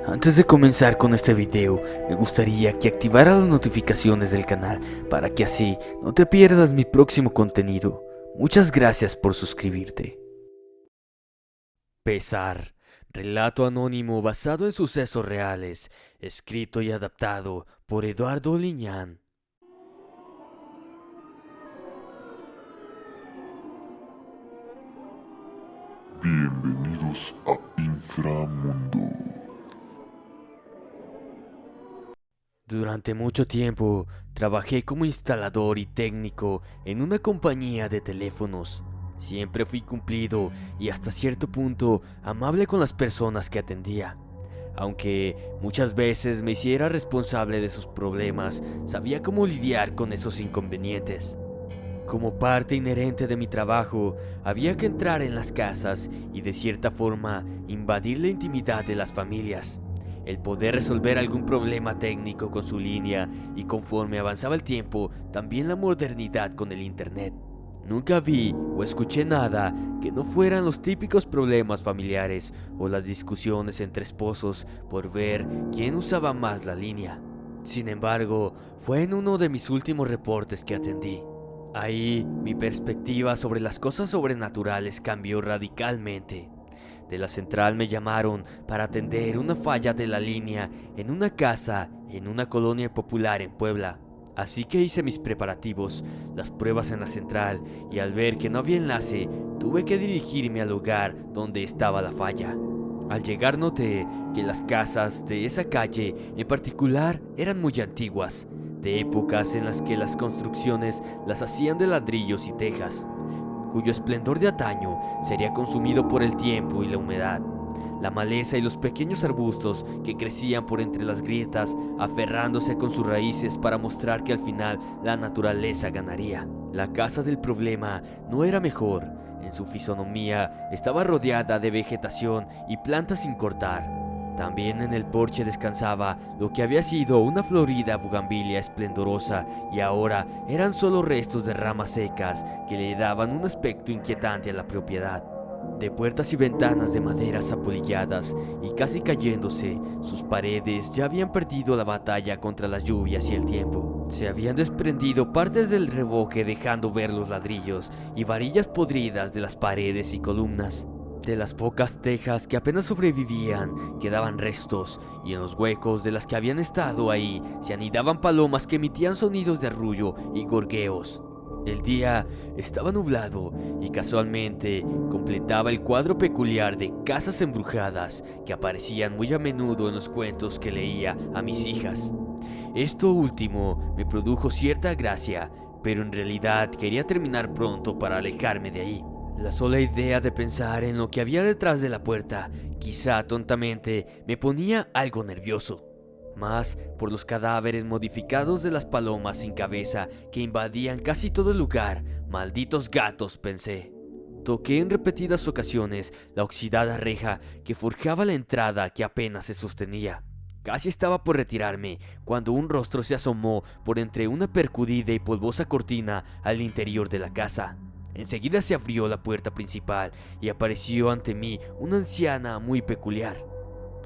Antes de comenzar con este video, me gustaría que activaras las notificaciones del canal para que así no te pierdas mi próximo contenido. Muchas gracias por suscribirte. Pesar, relato anónimo basado en sucesos reales, escrito y adaptado por Eduardo Liñán. Bienvenidos a Inframundo. Durante mucho tiempo trabajé como instalador y técnico en una compañía de teléfonos. Siempre fui cumplido y hasta cierto punto amable con las personas que atendía. Aunque muchas veces me hiciera responsable de sus problemas, sabía cómo lidiar con esos inconvenientes. Como parte inherente de mi trabajo, había que entrar en las casas y de cierta forma invadir la intimidad de las familias. El poder resolver algún problema técnico con su línea y conforme avanzaba el tiempo, también la modernidad con el internet. Nunca vi o escuché nada que no fueran los típicos problemas familiares o las discusiones entre esposos por ver quién usaba más la línea. Sin embargo, fue en uno de mis últimos reportes que atendí. Ahí mi perspectiva sobre las cosas sobrenaturales cambió radicalmente. De la central me llamaron para atender una falla de la línea en una casa en una colonia popular en Puebla. Así que hice mis preparativos, las pruebas en la central, y al ver que no había enlace, tuve que dirigirme al lugar donde estaba la falla. Al llegar noté que las casas de esa calle en particular eran muy antiguas, de épocas en las que las construcciones las hacían de ladrillos y tejas, cuyo esplendor de antaño sería consumido por el tiempo y la humedad. La maleza y los pequeños arbustos que crecían por entre las grietas, aferrándose con sus raíces para mostrar que al final la naturaleza ganaría. La casa del problema no era mejor. En su fisonomía estaba rodeada de vegetación y plantas sin cortar. También en el porche descansaba lo que había sido una florida bugambilia esplendorosa y ahora eran solo restos de ramas secas que le daban un aspecto inquietante a la propiedad. De puertas y ventanas de maderas apolilladas y casi cayéndose, sus paredes ya habían perdido la batalla contra las lluvias y el tiempo. Se habían desprendido partes del revoque dejando ver los ladrillos y varillas podridas de las paredes y columnas. De las pocas tejas que apenas sobrevivían, quedaban restos, y en los huecos de las que habían estado ahí se anidaban palomas que emitían sonidos de arrullo y gorgueos. El día estaba nublado y casualmente completaba el cuadro peculiar de casas embrujadas que aparecían muy a menudo en los cuentos que leía a mis hijas. Esto último me produjo cierta gracia, pero en realidad quería terminar pronto para alejarme de ahí. La sola idea de pensar en lo que había detrás de la puerta, quizá tontamente, me ponía algo nervioso. Más por los cadáveres modificados de las palomas sin cabeza que invadían casi todo el lugar. Malditos gatos, pensé. Toqué en repetidas ocasiones la oxidada reja que forjaba la entrada que apenas se sostenía. Casi estaba por retirarme cuando un rostro se asomó por entre una percudida y polvosa cortina al interior de la casa. Enseguida se abrió la puerta principal y apareció ante mí una anciana muy peculiar.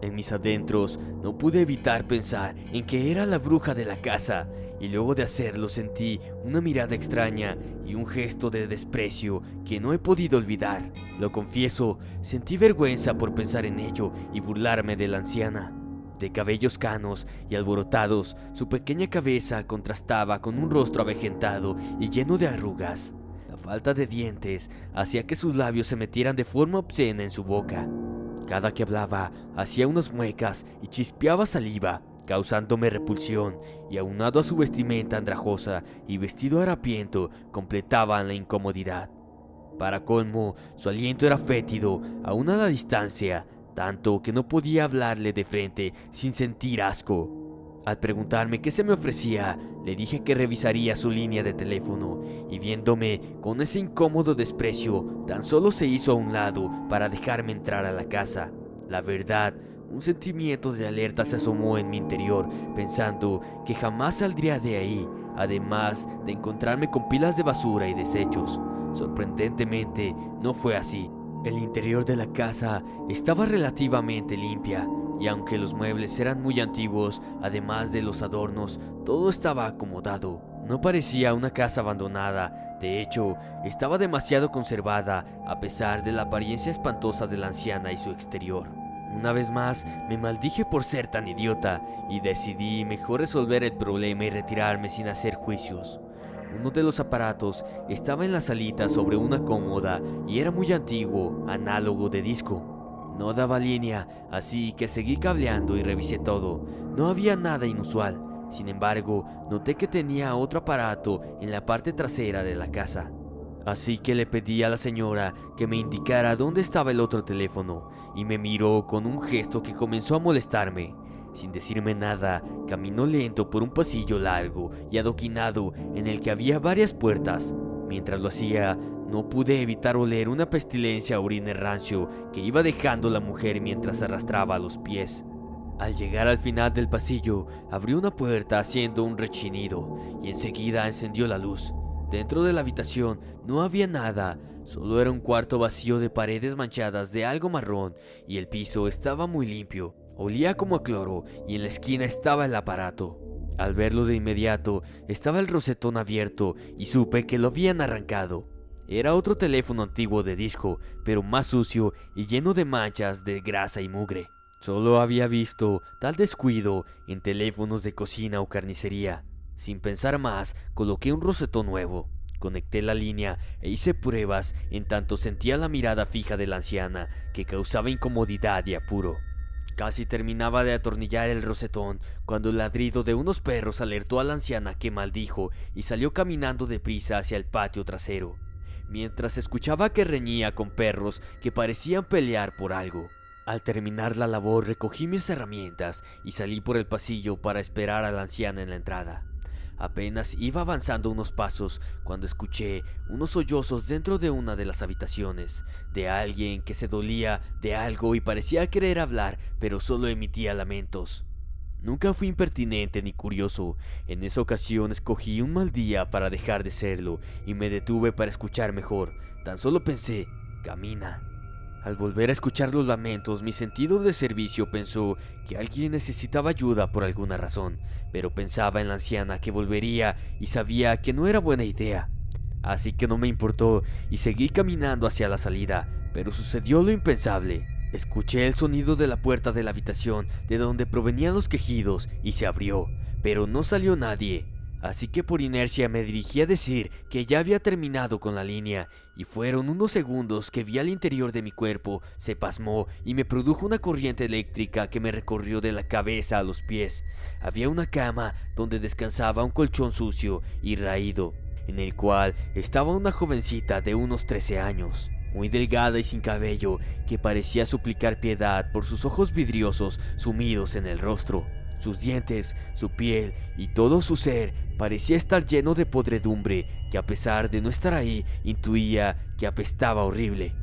En mis adentros no pude evitar pensar en que era la bruja de la casa, y luego de hacerlo sentí una mirada extraña y un gesto de desprecio que no he podido olvidar. Lo confieso, sentí vergüenza por pensar en ello y burlarme de la anciana. De cabellos canos y alborotados, su pequeña cabeza contrastaba con un rostro avejentado y lleno de arrugas. La falta de dientes hacía que sus labios se metieran de forma obscena en su boca. Cada que hablaba, hacía unas muecas y chispeaba saliva, causándome repulsión, y aunado a su vestimenta andrajosa y vestido harapiento, completaban la incomodidad. Para colmo, su aliento era fétido, aún a la distancia, tanto que no podía hablarle de frente sin sentir asco. Al preguntarme qué se me ofrecía, le dije que revisaría su línea de teléfono, y viéndome con ese incómodo desprecio, tan solo se hizo a un lado para dejarme entrar a la casa. La verdad, un sentimiento de alerta se asomó en mi interior, pensando que jamás saldría de ahí, además de encontrarme con pilas de basura y desechos. Sorprendentemente, no fue así. El interior de la casa estaba relativamente limpia, y aunque los muebles eran muy antiguos, además de los adornos, todo estaba acomodado. No parecía una casa abandonada, de hecho, estaba demasiado conservada a pesar de la apariencia espantosa de la anciana y su exterior. Una vez más, me maldije por ser tan idiota y decidí mejor resolver el problema y retirarme sin hacer juicios. Uno de los aparatos estaba en la salita sobre una cómoda y era muy antiguo, análogo de disco. No daba línea, así que seguí cableando y revisé todo. No había nada inusual. Sin embargo, noté que tenía otro aparato en la parte trasera de la casa. Así que le pedí a la señora que me indicara dónde estaba el otro teléfono y me miró con un gesto que comenzó a molestarme. Sin decirme nada, caminó lento por un pasillo largo y adoquinado en el que había varias puertas. Mientras lo hacía, no pude evitar oler una pestilencia orina rancio que iba dejando la mujer mientras arrastraba los pies. Al llegar al final del pasillo, abrió una puerta haciendo un rechinido y enseguida encendió la luz. Dentro de la habitación no había nada, solo era un cuarto vacío de paredes manchadas de algo marrón y el piso estaba muy limpio. Olía como a cloro y en la esquina estaba el aparato. Al verlo de inmediato, estaba el rosetón abierto y supe que lo habían arrancado. Era otro teléfono antiguo de disco, pero más sucio y lleno de manchas de grasa y mugre. Solo había visto tal descuido en teléfonos de cocina o carnicería. Sin pensar más, coloqué un rosetón nuevo. Conecté la línea e hice pruebas en tanto sentía la mirada fija de la anciana que causaba incomodidad y apuro. Casi terminaba de atornillar el rosetón cuando el ladrido de unos perros alertó a la anciana que maldijo y salió caminando deprisa hacia el patio trasero, mientras escuchaba que reñía con perros que parecían pelear por algo. Al terminar la labor recogí mis herramientas y salí por el pasillo para esperar a la anciana en la entrada. Apenas iba avanzando unos pasos cuando escuché unos sollozos dentro de una de las habitaciones, de alguien que se dolía de algo y parecía querer hablar, pero solo emitía lamentos. Nunca fui impertinente ni curioso. En esa ocasión escogí un mal día para dejar de serlo y me detuve para escuchar mejor. Tan solo pensé, camina. Al volver a escuchar los lamentos, mi sentido de servicio pensó que alguien necesitaba ayuda por alguna razón, pero pensaba en la anciana que volvería y sabía que no era buena idea. Así que no me importó y seguí caminando hacia la salida, pero sucedió lo impensable. Escuché el sonido de la puerta de la habitación de donde provenían los quejidos y se abrió, pero no salió nadie. Así que por inercia me dirigí a decir que ya había terminado con la línea, y fueron unos segundos que vi al interior de mi cuerpo, se pasmó y me produjo una corriente eléctrica que me recorrió de la cabeza a los pies. Había una cama donde descansaba un colchón sucio y raído, en el cual estaba una jovencita de unos 13 años, muy delgada y sin cabello, que parecía suplicar piedad por sus ojos vidriosos sumidos en el rostro. Sus dientes, su piel y todo su ser parecía estar lleno de podredumbre que, a pesar de no estar ahí, intuía que apestaba horrible.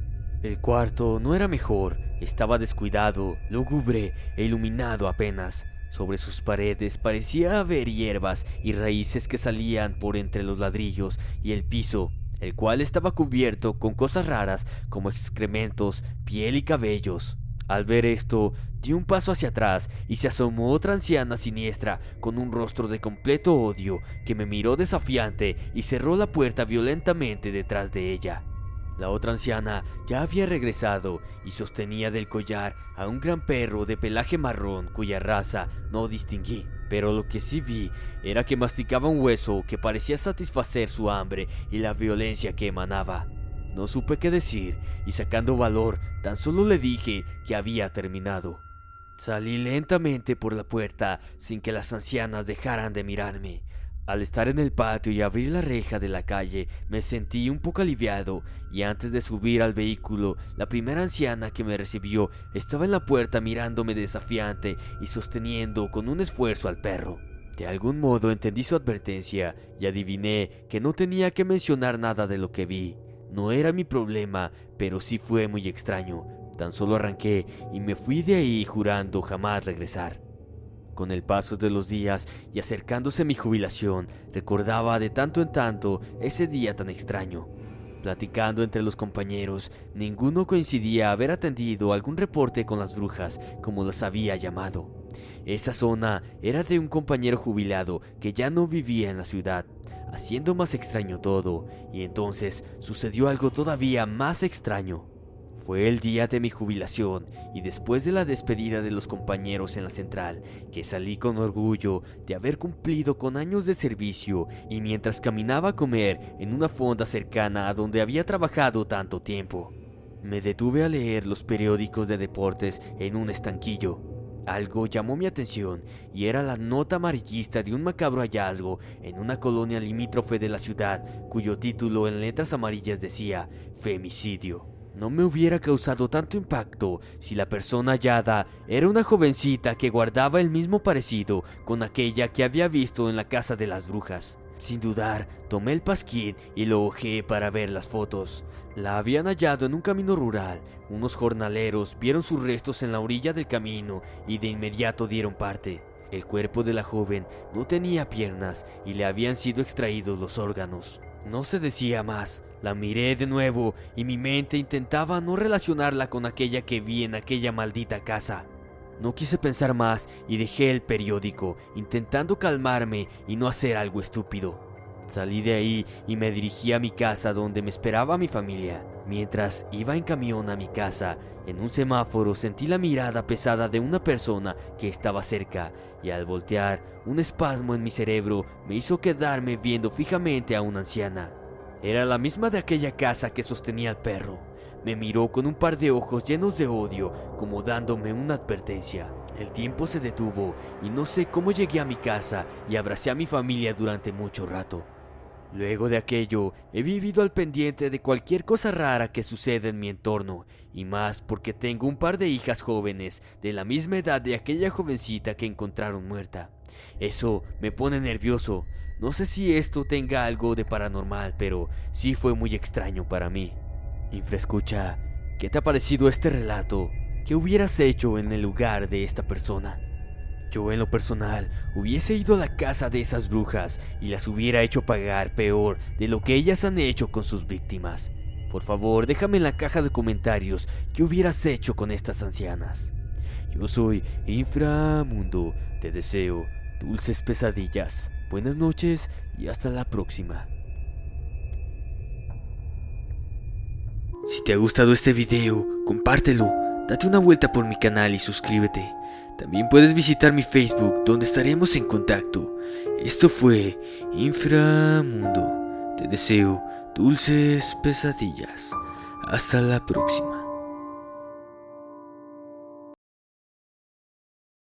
El cuarto no era mejor, estaba descuidado, lúgubre e iluminado apenas. Sobre sus paredes parecía haber hierbas y raíces que salían por entre los ladrillos y el piso, el cual estaba cubierto con cosas raras como excrementos, piel y cabellos. Al ver esto, di un paso hacia atrás y se asomó otra anciana siniestra con un rostro de completo odio que me miró desafiante y cerró la puerta violentamente detrás de ella. La otra anciana ya había regresado y sostenía del collar a un gran perro de pelaje marrón cuya raza no distinguí, pero lo que sí vi era que masticaba un hueso que parecía satisfacer su hambre y la violencia que emanaba. No supe qué decir y, sacando valor, tan solo le dije que había terminado. Salí lentamente por la puerta sin que las ancianas dejaran de mirarme. Al estar en el patio y abrir la reja de la calle, me sentí un poco aliviado y antes de subir al vehículo, la primera anciana que me recibió estaba en la puerta mirándome desafiante y sosteniendo con un esfuerzo al perro. De algún modo entendí su advertencia y adiviné que no tenía que mencionar nada de lo que vi. No era mi problema, pero sí fue muy extraño. Tan solo arranqué y me fui de ahí jurando jamás regresar. Con el paso de los días y acercándose mi jubilación, recordaba de tanto en tanto ese día tan extraño. Platicando entre los compañeros, ninguno coincidía haber atendido algún reporte con las brujas, como las había llamado. Esa zona era de un compañero jubilado que ya no vivía en la ciudad, haciendo más extraño todo, y entonces sucedió algo todavía más extraño. Fue el día de mi jubilación y después de la despedida de los compañeros en la central, que salí con orgullo de haber cumplido con años de servicio, y mientras caminaba a comer en una fonda cercana a donde había trabajado tanto tiempo, me detuve a leer los periódicos de deportes en un estanquillo. Algo llamó mi atención y era la nota amarillista de un macabro hallazgo en una colonia limítrofe de la ciudad, cuyo título en letras amarillas decía femicidio. No me hubiera causado tanto impacto si la persona hallada era una jovencita que guardaba el mismo parecido con aquella que había visto en la casa de las brujas. Sin dudar, tomé el pasquín y lo hojeé para ver las fotos. La habían hallado en un camino rural. Unos jornaleros vieron sus restos en la orilla del camino y de inmediato dieron parte. El cuerpo de la joven no tenía piernas y le habían sido extraídos los órganos. No se decía más. La miré de nuevo y mi mente intentaba no relacionarla con aquella que vi en aquella maldita casa. No quise pensar más y dejé el periódico, intentando calmarme y no hacer algo estúpido. Salí de ahí y me dirigí a mi casa donde me esperaba mi familia. Mientras iba en camión a mi casa, en un semáforo sentí la mirada pesada de una persona que estaba cerca y al voltear, un espasmo en mi cerebro me hizo quedarme viendo fijamente a una anciana. Era la misma de aquella casa que sostenía al perro. Me miró con un par de ojos llenos de odio, como dándome una advertencia. El tiempo se detuvo y no sé cómo llegué a mi casa y abracé a mi familia durante mucho rato. Luego de aquello, he vivido al pendiente de cualquier cosa rara que suceda en mi entorno, y más porque tengo un par de hijas jóvenes de la misma edad de aquella jovencita que encontraron muerta. Eso me pone nervioso. No sé si esto tenga algo de paranormal, pero sí fue muy extraño para mí. Infraescucha, ¿qué te ha parecido este relato? ¿Qué hubieras hecho en el lugar de esta persona? Yo en lo personal hubiese ido a la casa de esas brujas y las hubiera hecho pagar peor de lo que ellas han hecho con sus víctimas. Por favor, déjame en la caja de comentarios qué hubieras hecho con estas ancianas. Yo soy Inframundo, te deseo dulces pesadillas. Buenas noches y hasta la próxima. Si te ha gustado este video, compártelo, date una vuelta por mi canal y suscríbete. También puedes visitar mi Facebook, donde estaremos en contacto. Esto fue Inframundo. Te deseo dulces pesadillas. Hasta la próxima.